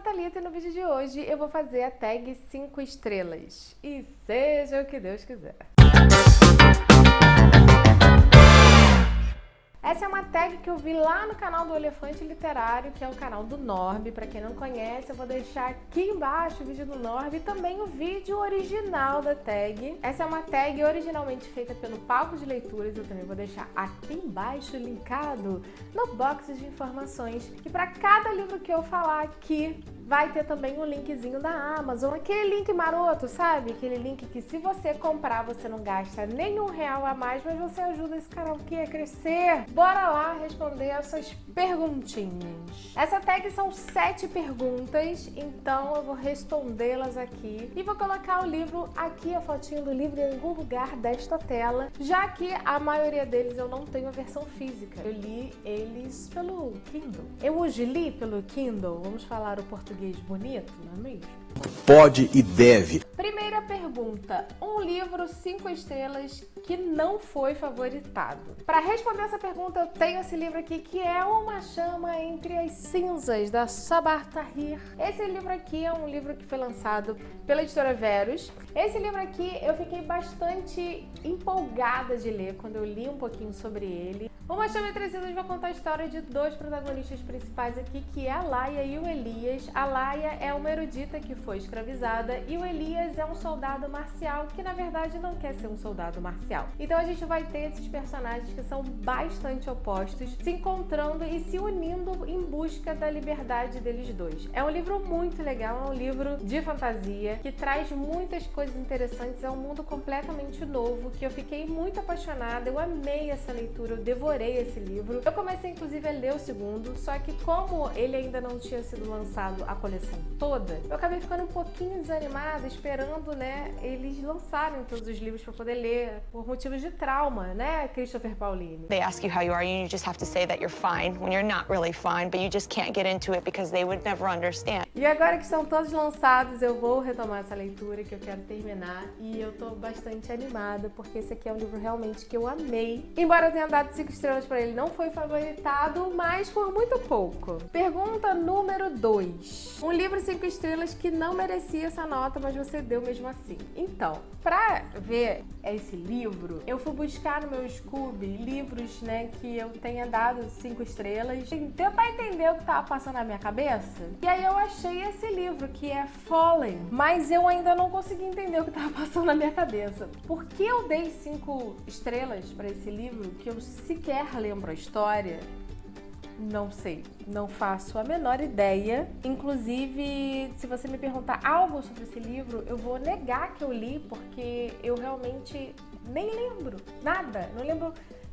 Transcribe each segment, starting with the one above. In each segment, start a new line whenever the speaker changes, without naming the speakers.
a Thalita e no vídeo de hoje eu vou fazer a tag 5 estrelas. E seja o que Deus quiser. Essa é uma tag que eu vi lá no canal do Elefante Literário, que é o canal do Norb. Para quem não conhece, eu vou deixar aqui embaixo o vídeo do Norb e também o vídeo original da tag. Essa é uma tag originalmente feita pelo Palco de Leituras, eu também vou deixar aqui embaixo linkado no box de informações. E para cada livro que eu falar aqui, vai ter também um linkzinho da Amazon, aquele link maroto, sabe? Aquele link que se você comprar, você não gasta nenhum real a mais, mas você ajuda esse canal aqui a crescer. Bora lá responder essas perguntinhas. Essa tag são 7 perguntas, então eu vou respondê-las aqui. E vou colocar o livro aqui, a fotinho do livro em algum lugar desta tela, já que a maioria deles eu não tenho a versão física. Eu li eles pelo Kindle. Eu hoje li pelo Kindle, vamos falar o português bonito, não é mesmo?
Pode e deve.
Primeira pergunta, um livro 5 estrelas que não foi favoritado. Para responder essa pergunta, eu tenho esse livro aqui que é Uma Chama Entre as Cinzas, da Sabaa Tahir. Esse livro aqui é um livro que foi lançado pela editora Verus. Esse livro aqui eu fiquei bastante empolgada de ler quando eu li um pouquinho sobre ele. Uma Chama Entre as Cinzas vai contar a história de 2 protagonistas principais aqui, que é a Laia e o Elias. A Laia é uma erudita que foi escravizada e o Elias é um soldado marcial que na verdade não quer ser um soldado marcial. Então a gente vai ter esses personagens que são bastante opostos se encontrando e se unindo em busca da liberdade deles dois. É um livro muito legal, é um livro de fantasia que traz muitas coisas interessantes, é um mundo completamente novo que eu fiquei muito apaixonada, eu amei essa leitura, eu devorei esse livro. Eu comecei inclusive a ler o segundo, só que como ele ainda não tinha sido lançado a coleção toda, eu acabei ficando um pouquinho desanimada, esperando, né, eles lançarem todos os livros para poder ler, por motivos de trauma, né, Christopher Paolini.
They ask you how you are and you just have to say that you're fine when you're not really fine, but you just can't get into it because they would never understand.
E agora que estão todos lançados, eu vou retomar essa leitura que eu quero terminar e eu tô bastante animada porque esse aqui é um livro realmente que eu amei. Embora eu tenha dado 5 estrelas para ele, não foi favoritado, mas por muito pouco. Pergunta número 2. Um livro 5 estrelas que não merecia essa nota, mas você deu mesmo assim. Então, pra ver esse livro, eu fui buscar no meu Scoob livros, né, que eu tenha dado 5 estrelas, e tentar entender o que tava passando na minha cabeça. E aí eu achei esse livro, que é Fallen, mas eu ainda não consegui entender o que tava passando na minha cabeça. Por que eu dei 5 estrelas pra esse livro, que eu sequer lembro a história? Não sei, não faço a menor ideia. Inclusive, se você me perguntar algo sobre esse livro, eu vou negar que eu li, porque eu realmente nem lembro nada. Não lembro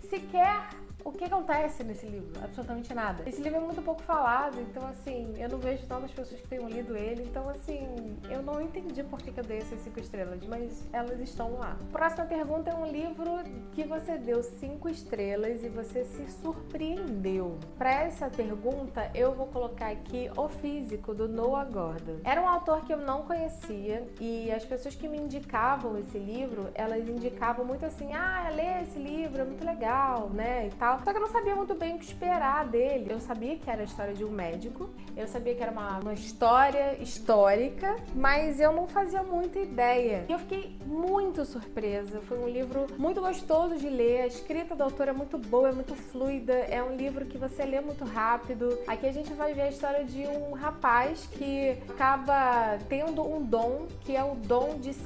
sequer o que acontece nesse livro, absolutamente nada. Esse livro é muito pouco falado, então assim, eu não vejo tantas pessoas que tenham lido ele, então assim, eu não entendi por que eu dei essas 5 estrelas, mas elas estão lá. Próxima pergunta é um livro que você deu 5 estrelas e você se surpreendeu. Para essa pergunta, eu vou colocar aqui O Físico, do Noah Gordon. Era um autor que eu não conhecia e as pessoas que me indicavam esse livro, elas indicavam muito assim, lê esse livro, é muito legal, né, e tal. Só que eu não sabia muito bem o que esperar dele. Eu sabia que era a história de um médico, eu sabia que era uma história histórica, mas eu não fazia muita ideia. E eu fiquei muito surpresa. Foi um livro muito gostoso de ler, a escrita da autora é muito boa, é muito fluida, é um livro que você lê muito rápido. Aqui a gente vai ver a história de um rapaz que acaba tendo um dom, que é o dom de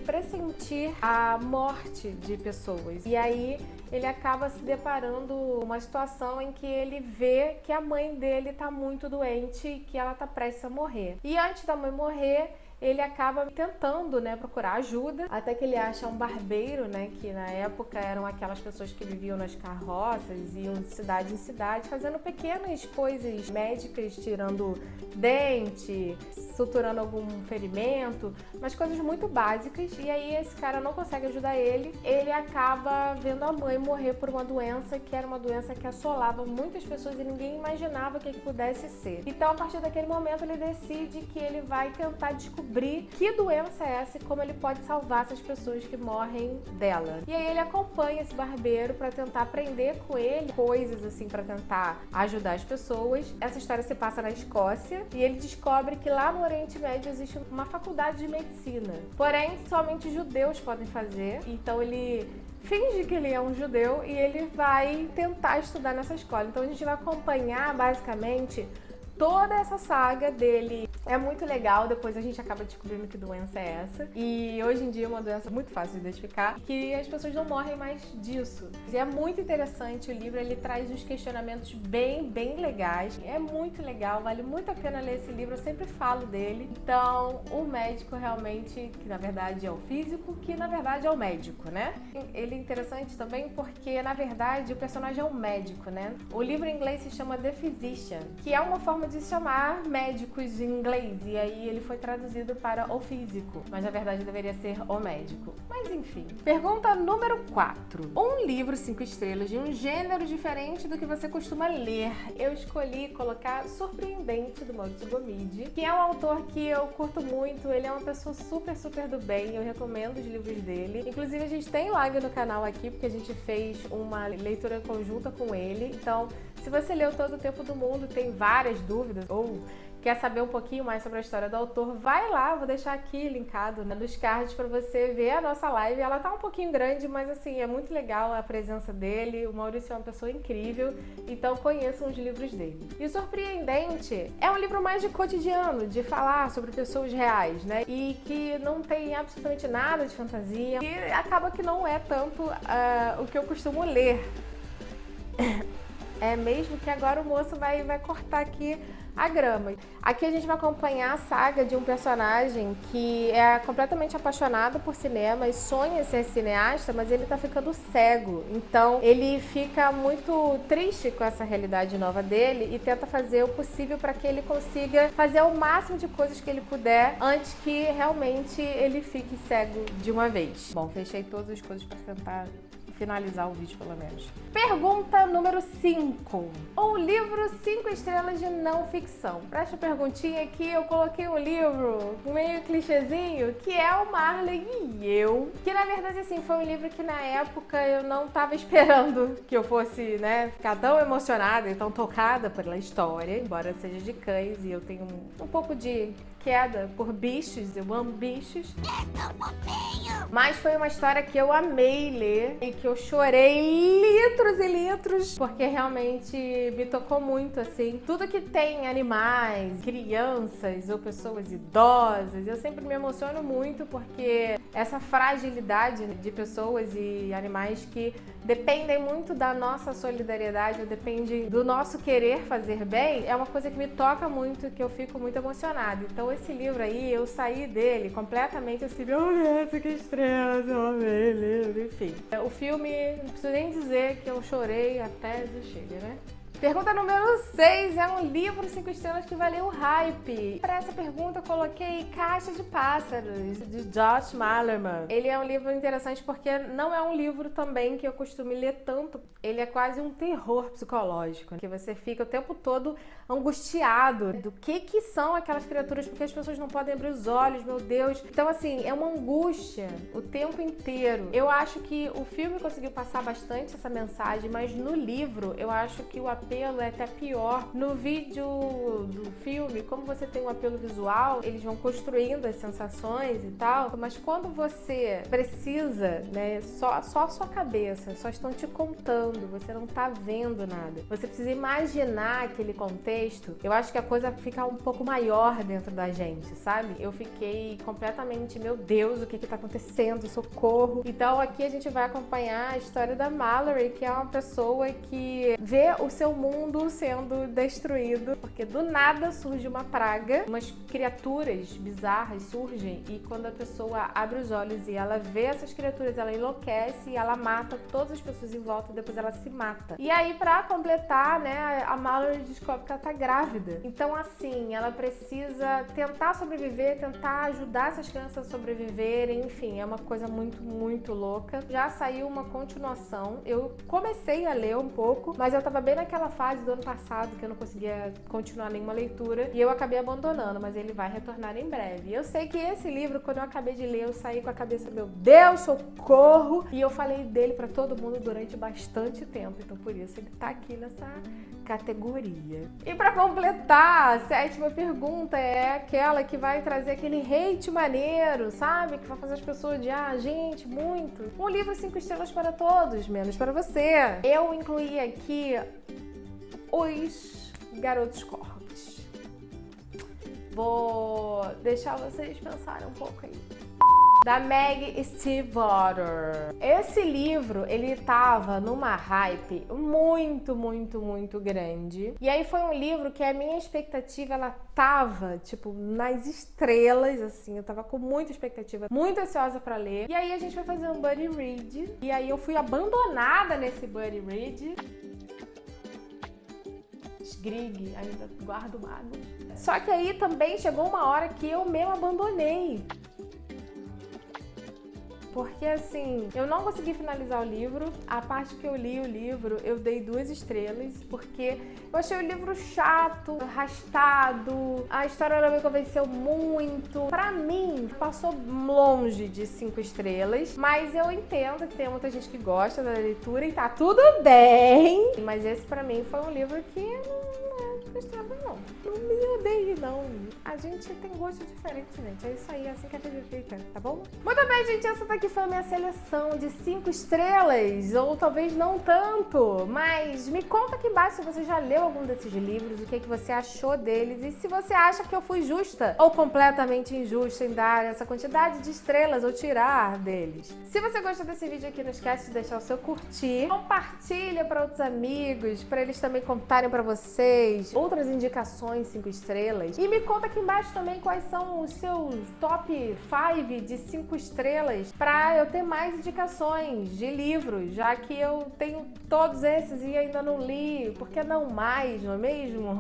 pressentir a morte de pessoas. E aí ele acaba se deparando uma situação em que ele vê que a mãe dele tá muito doente e que ela tá prestes a morrer. E antes da mãe morrer, ele acaba tentando, né, procurar ajuda, até que ele acha um barbeiro, né, que na época eram aquelas pessoas que viviam nas carroças, iam de cidade em cidade, fazendo pequenas coisas médicas, tirando dente, suturando algum ferimento, mas coisas muito básicas. E aí esse cara não consegue ajudar ele, ele acaba vendo a mãe morrer por uma doença que era uma doença que assolava muitas pessoas e ninguém imaginava o que pudesse ser. Então, a partir daquele momento, ele decide que ele vai tentar descobrir descobrir que doença é essa e como ele pode salvar essas pessoas que morrem dela. E aí ele acompanha esse barbeiro para tentar aprender com ele coisas assim para tentar ajudar as pessoas. Essa história se passa na Escócia e ele descobre que lá no Oriente Médio existe uma faculdade de medicina. Porém, somente judeus podem fazer. Então ele finge que ele é um judeu e ele vai tentar estudar nessa escola. Então a gente vai acompanhar basicamente toda essa saga dele. É muito legal, depois a gente acaba descobrindo que doença é essa. E hoje em dia é uma doença muito fácil de identificar, que as pessoas não morrem mais disso. E é muito interessante o livro, ele traz uns questionamentos bem legais. É muito legal, vale muito a pena ler esse livro, eu sempre falo dele. Então, o médico realmente, que na verdade é o físico, que na verdade é o médico, né? Ele é interessante também porque, na verdade, o personagem é um médico, né? O livro em inglês se chama The Physician, que é uma forma de chamar médicos em inglês, e aí ele foi traduzido para o físico, mas na verdade deveria ser o médico. Mas enfim. Pergunta número 4. Um livro 5 estrelas de um gênero diferente do que você costuma ler. Eu escolhi colocar Surpreendente, do Maurício Gomide, que é um autor que eu curto muito, ele é uma pessoa super do bem, eu recomendo os livros dele. Inclusive a gente tem live no canal aqui, porque a gente fez uma leitura conjunta com ele, então se você leu Todo o Tempo do Mundo, tem várias dúvidas ou quer saber um pouquinho mais sobre a história do autor, vai lá, vou deixar aqui linkado, né, nos cards para você ver a nossa live. Ela tá um pouquinho grande, mas assim, é muito legal a presença dele. O Maurício é uma pessoa incrível, então conheçam os livros dele. E Surpreendente é um livro mais de cotidiano, de falar sobre pessoas reais, né? E que não tem absolutamente nada de fantasia. E acaba que não é tanto o que eu costumo ler. É mesmo que agora o moço vai cortar aqui a grama. Aqui a gente vai acompanhar a saga de um personagem que é completamente apaixonado por cinema e sonha ser cineasta, mas ele tá ficando cego. Então ele fica muito triste com essa realidade nova dele e tenta fazer o possível para que ele consiga fazer o máximo de coisas que ele puder antes que realmente ele fique cego de uma vez. Bom, fechei todas as coisas para tentar finalizar o vídeo, pelo menos. Pergunta número 5. Um livro 5 estrelas de não ficção. Pra essa perguntinha aqui, eu coloquei um livro meio clichêzinho, que é o Marley e Eu. Que, na verdade, assim, foi um livro que, na época, eu não tava esperando que eu fosse, né, ficar tão emocionada e tão tocada pela história, embora seja de cães e eu tenho um pouco de queda por bichos, eu amo bichos. Mas foi uma história que eu amei ler e que eu chorei litros e litros, porque realmente me tocou muito, assim. Tudo que tem animais, crianças ou pessoas idosas, eu sempre me emociono muito, porque essa fragilidade de pessoas e animais que dependem muito da nossa solidariedade, depende do nosso querer fazer bem, é uma coisa que me toca muito, que eu fico muito emocionada. Então esse livro aí, eu saí dele completamente assim, meu Deus, que estrela, eu amei o livro, enfim. O filme, não preciso nem dizer que eu chorei até chega, né? Pergunta número 6, é um livro 5 estrelas que valeu o hype. Para essa pergunta eu coloquei Caixa de Pássaros, de Josh Malerman. Ele é um livro interessante porque não é um livro também que eu costumo ler tanto. Ele é quase um terror psicológico, que você fica o tempo todo angustiado do que são aquelas criaturas, porque as pessoas não podem abrir os olhos, meu Deus. Então assim, é uma angústia o tempo inteiro. Eu acho que o filme conseguiu passar bastante essa mensagem, mas no livro eu acho que o apelo é até pior. No vídeo do filme, como você tem um apelo visual, eles vão construindo as sensações e tal, mas quando você precisa, né, só a sua cabeça, só estão te contando, você não tá vendo nada, você precisa imaginar aquele contexto, eu acho que a coisa fica um pouco maior dentro da gente, sabe? Eu fiquei completamente, meu Deus, o que tá acontecendo? Socorro! Então aqui a gente vai acompanhar a história da Mallory, que é uma pessoa que vê o seu mundo sendo destruído, porque do nada surge uma praga, umas criaturas bizarras surgem, e quando a pessoa abre os olhos e ela vê essas criaturas, ela enlouquece e ela mata todas as pessoas em volta, e depois ela se mata. E aí, pra completar, né, a Mallory descobre que ela tá grávida. Então, assim, ela precisa tentar sobreviver, tentar ajudar essas crianças a sobreviverem, enfim, é uma coisa muito louca. Já saiu uma continuação, eu comecei a ler um pouco, mas eu tava bem naquela fase do ano passado que eu não conseguia continuar nenhuma leitura e eu acabei abandonando, mas ele vai retornar em breve. Eu sei que esse livro, quando eu acabei de ler, eu saí com a cabeça, meu Deus, socorro! E eu falei dele pra todo mundo durante bastante tempo, então por isso ele tá aqui nessa categoria. E pra completar, a 7ª pergunta é aquela que vai trazer aquele hate maneiro, sabe? Que vai fazer as pessoas odiar a gente muito. Um livro 5 estrelas para todos, menos para você. Eu incluí aqui Os Garotos Corvos. Vou deixar vocês pensarem um pouco aí. Da Meg Stiefvater. Esse livro, ele tava numa hype muito grande. E aí foi um livro que a minha expectativa, ela tava, tipo, nas estrelas, assim. Eu tava com muita expectativa, muito ansiosa pra ler. E aí a gente foi fazer um buddy read. E aí eu fui abandonada nesse buddy read. Grig, ainda guardo mágoas. Só que aí também chegou uma hora que eu mesmo abandonei. Porque, assim, eu não consegui finalizar o livro. A parte que eu li o livro, eu dei 2 estrelas, porque eu achei o livro chato, arrastado, a história não me convenceu muito. Pra mim, passou longe de 5 estrelas, mas eu entendo que tem muita gente que gosta da leitura e tá tudo bem. Mas esse, pra mim, foi um livro que não é 5 estrelas, não. Não me odeie, não. A gente tem gosto diferente, gente. É isso aí, é assim que a vida fica, tá bom? Muito bem, gente, essa daqui foi a minha seleção de 5 estrelas, ou talvez não tanto, mas me conta aqui embaixo se você já leu algum desses livros, o que você achou deles e se você acha que eu fui justa ou completamente injusta em dar essa quantidade de estrelas ou tirar deles. Se você gostou desse vídeo aqui, não esquece de deixar o seu curtir, compartilha para outros amigos, para eles também contarem para vocês outras indicações 5 estrelas e me conta aqui embaixo também quais são os seus top 5 de 5 estrelas para eu ter mais indicações de livros, já que eu tenho todos esses e ainda não li. Por que não mais, não é mesmo?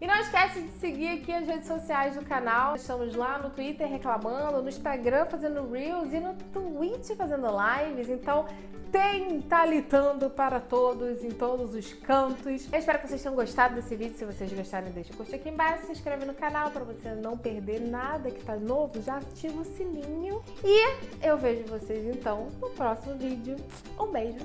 E não esquece de seguir aqui as redes sociais do canal. Estamos lá no Twitter reclamando, no Instagram fazendo Reels e no Twitch fazendo lives. Então tem Talitando para todos, em todos os cantos. Eu espero que vocês tenham gostado desse vídeo. Se vocês gostaram, deixa o curtir aqui embaixo. Se inscreve no canal para você não perder nada que tá novo. Já ativa o sininho. E eu vejo vocês então no próximo vídeo. Um beijo.